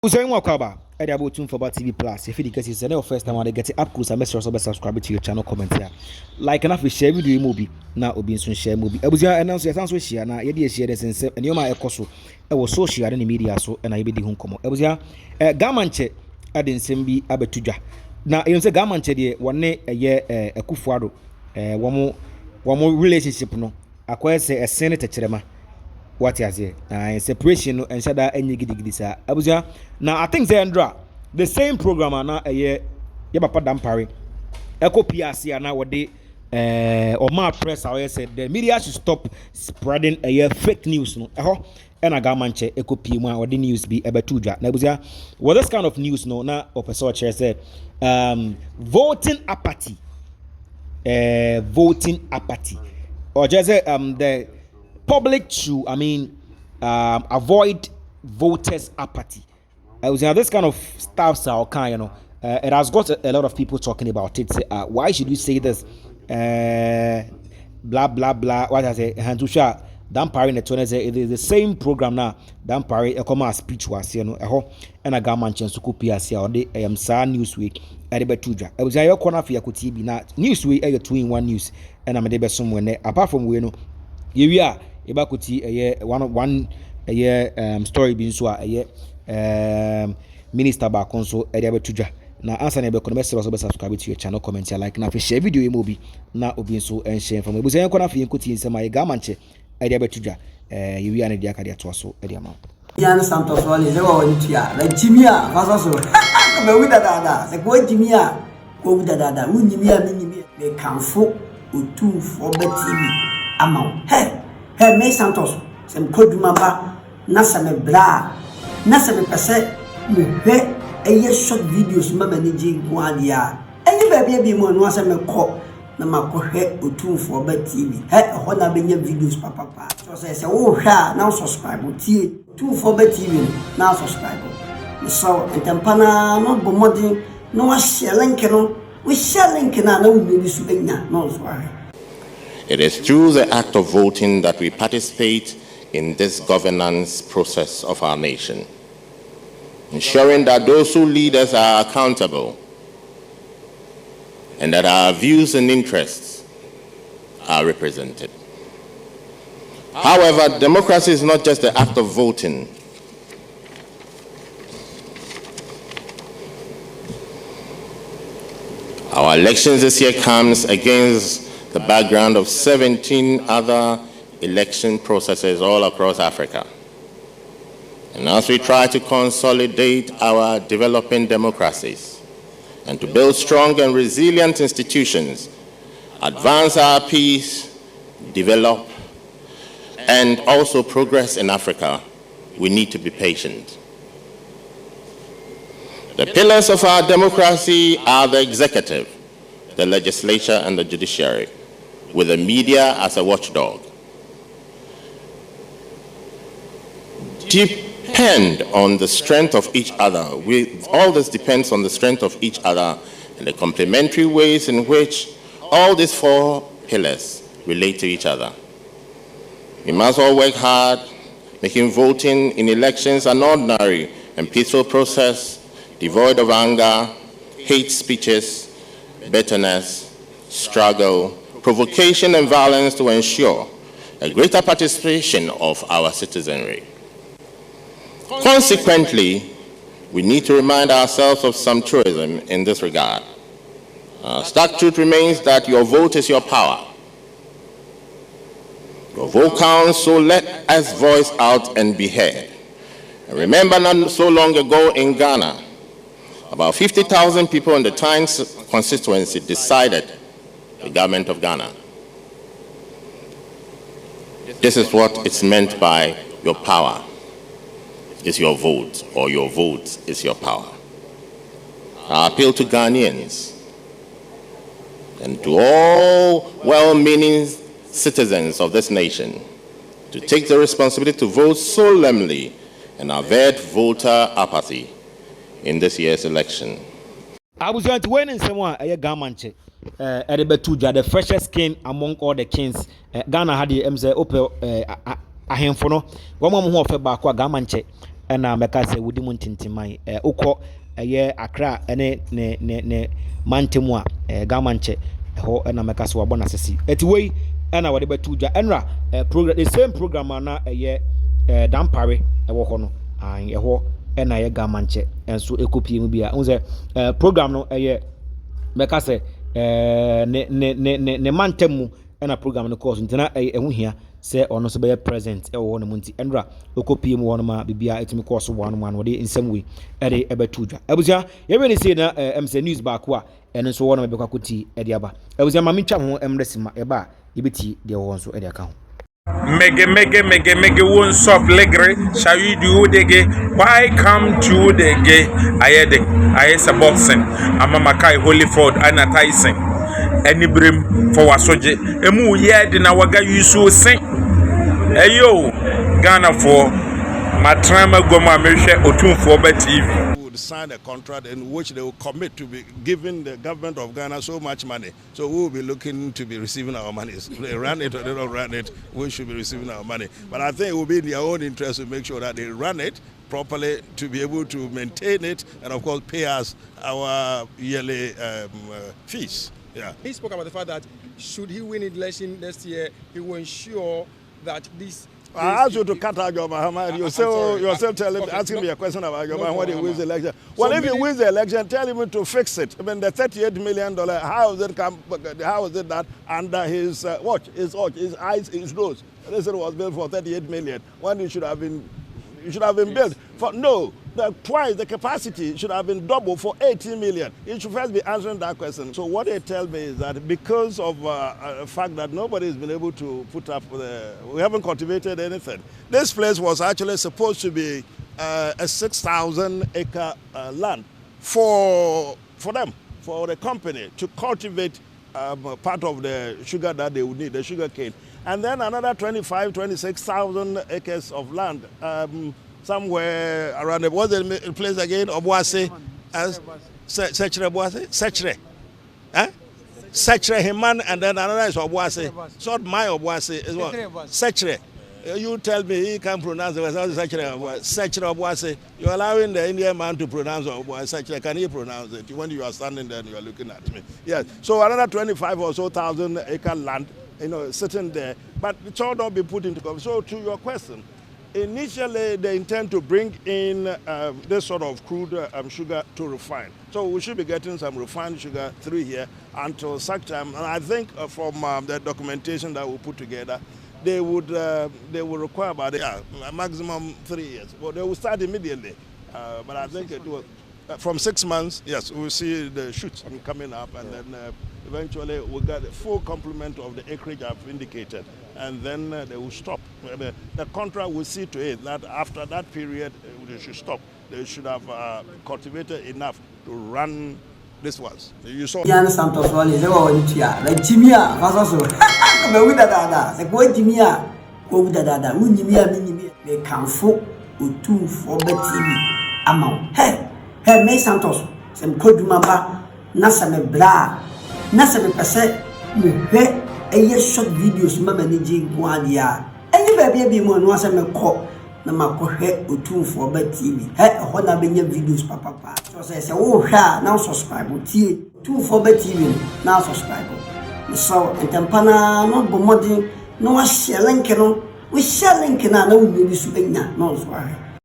Usain Wakaba, I about tune for TV Plus. If you because it's the first time I get it up close, I make sure subscribe to your channel, comment here. Like enough we share video movie. Now Obi soon share movie. Abuzia announce your sounds share now. Yedi share this and you my ekoso. I was so share in the media so and I be the home come. Abuzia gamanche adin sembi abetuja. Now you say gamanche de one a year a kufuado one more relationship no. Akwa say a senator chirema. What you say? Separation and shada any gidi sa. Abuzia. Now I think Zendra, the same programmer now a year. Yabapa Dampari. Echo PRC now what they or my press. I said the media should stop spreading a year fake news. No, and I got manche Echo P1 or the news be able to drop. Abuzia. Well, this kind of news no now of a sort said voting apathy. Voting apathy. Or just the public to, avoid voters' apathy. I was this kind of stuff, so kind, you know, it has got a lot of people talking about it. Say, why should you say this? Blah blah blah. What I say, Handusha, Dampari, it is the same program now. Dampari, a common speech was, you know, and a government chance to copy us here. I am San Newsweek. I was a corner for Yakuti, not Newsweek, a 2-in-1 news, and I'm a debate somewhere. Apart from we know, here we are. Ibakuti a year one a year story being so a year minister back also Adorye tuja na answer na be kono message also subscribe to your channel, comment here, like na fi share video movie na obi so and share from ebusan yakona fi nkoti nsema ye gamanche Adorye tuja yewi ane dia ka dia to so Adorye ma Yan Santos wale ze wa wanitia na jimia fasa so be wida dada se ko jimia ko wida dada unyimia minyimia be kanfo otu for be TV ama Hey, me Santos, some kodumamba, nasa me bra, nasa me pese, me a short videos, mamma niji guadia. Any baby mo no asa me ko na makohe otu for be TV. Hey, hona benye videos papa. So say oh sha now subscribe tie 2 for be TV now subscribe. So entampana no bomodi no wa share link no. We share link na we be su enya no so. It is through the act of voting that we participate in this governance process of our nation, ensuring that those who lead us are accountable and that our views and interests are represented. However, democracy is not just the act of voting. Our elections this year comes against the background of 17 other election processes all across Africa. And as we try to consolidate our developing democracies and to build strong and resilient institutions, advance our peace, develop, and also progress in Africa, we need to be patient. The pillars of our democracy are the executive, the legislature, and the judiciary, with the media as a watchdog. Depend on the strength of each other. All this depends on the strength of each other and the complementary ways in which all these 4 pillars relate to each other. We must all work hard, making voting in elections an ordinary and peaceful process, devoid of anger, hate speeches, bitterness, struggle, provocation, and violence, to ensure a greater participation of our citizenry. Consequently, we need to remind ourselves of some truism in this regard. Stark truth remains that your vote is your power. Your vote counts, so let us voice out and be heard. And remember, not so long ago in Ghana, about 50,000 people in the Tynes constituency decided the government of Ghana. This is what it's meant by your power is your vote, or your vote is your power. I appeal to Ghanaians and to all well-meaning citizens of this nation to take the responsibility to vote solemnly and avert voter apathy in this year's election. I was going to win in someone a gamanche. The freshest king among all the kings. Ghana had the MZ Opel ahemfo no wo mo ho ofe ba kwa gamanche ɛna mɛka sɛ wodi mu ntintimai wokɔ ɛyɛ Accra ne mantemu a gamanche ɛhɔ ɛna mɛka sɛ wabɔ n'asesi eti wei ɛna wɔde bɛtu dwa ɛnra program the same program na ɛyɛ dampare ɛwɔ hɔ no ɛhɔ ɛna ɛyɛ gamanche ɛnso ekopie mu bia unse program no ɛyɛ mɛka sɛ ne mantemu ɛna program no course ntina ɛho hia sɛ ɔno so bɛyɛ present ɛwɔ hɔ no mu nti ɛnra okopie mu hɔ no ma bibia etimi course wɔ no ma no wɔde nsɛm wei ɛde ɛbɛtu dwa abusua yɛbɛ ne sei na MC news baako a ɛno nso wɔ no mɛbɛkɔ akɔti ɛde aba abusua ma mentwa ho ɛmrɛsima ɛba a yɛbɛti deɛ wɔ nso ɛde aka ho Mege won't stop legre shall you do dege why come to dege ayede a boxing amamakai Holyford ana Tyson anibrim for wasoje emu yede na waga yusu sin eyo Ghana for matrama goma mehwe otumfo ba TV sign a contract in which they will commit to be giving the government of Ghana so much money. So we will be looking to be receiving our money. If they run it or they don't run it, we should be receiving our money. But I think it will be in their own interest to make sure that they run it properly to be able to maintain it and of course pay us our yearly fees. Yeah. He spoke about the fact that should he win election next year, he will ensure that this. I asked you to cut out your Muhammad. You're still asking me a question about your Muhammad when he wins the election. Well, if he wins the election, tell him to fix it. I mean, the $38 million, how is it that under his watch, his eyes, his nose? This was built for $38 million. When it should have been built for twice the capacity should have been double for 18 million. You should first be answering that question. So what they tell me is that because of the fact that nobody has been able to put up we haven't cultivated anything. This place was actually supposed to be a 6,000 acre land for them, for the company to cultivate part of the sugar that they would need, the sugar cane. And then another 26,000 acres of land somewhere around what's the place again? Obuasi, Sechere Obuasi, Sechere Himan, and then another is Obuasi. So my Obuasi is what? Sechere. You tell me he can pronounce the word Sechere Obuasi. You're allowing the Indian man to pronounce Obuasi. Sechere, can he pronounce it? When you are standing there and you are looking at me. Yes. So another 25 or so thousand acre land, sitting there, but it's all not be put into cover. So to your question, initially they intend to bring in this sort of crude sugar to refine. So we should be getting some refined sugar through here until such time. And I think from the documentation that we put together, they will require about a maximum 3 years. Well, they will start immediately. But I think it will, from 6 months, yes, we will see the shoots coming up, and then eventually we'll get a full complement of the acreage I've indicated, and then they will stop. The contract will see to it that after that period, they should stop. They should have cultivated enough to run this ones. You saw. Yan Santos wale they were on tia. Like Jimia, faso. KWABENA dada. Like what Jimia? KWABENA dada. Who Jimia me kanfo otu for TV. Amount. Hey, me Santos. Sem koduma ba na se me bla. Na se me pese me hwe eye short videos mama ni ji kwadia. Eye baby bi mo no se me ko na makohwe otu for TV. Ho na benya videos papa. So say wo hwa na subscribe tie otu for TV na subscribe. So entempana no bomodi no wa share link no. We share link na wo bi su enya no so ahwe.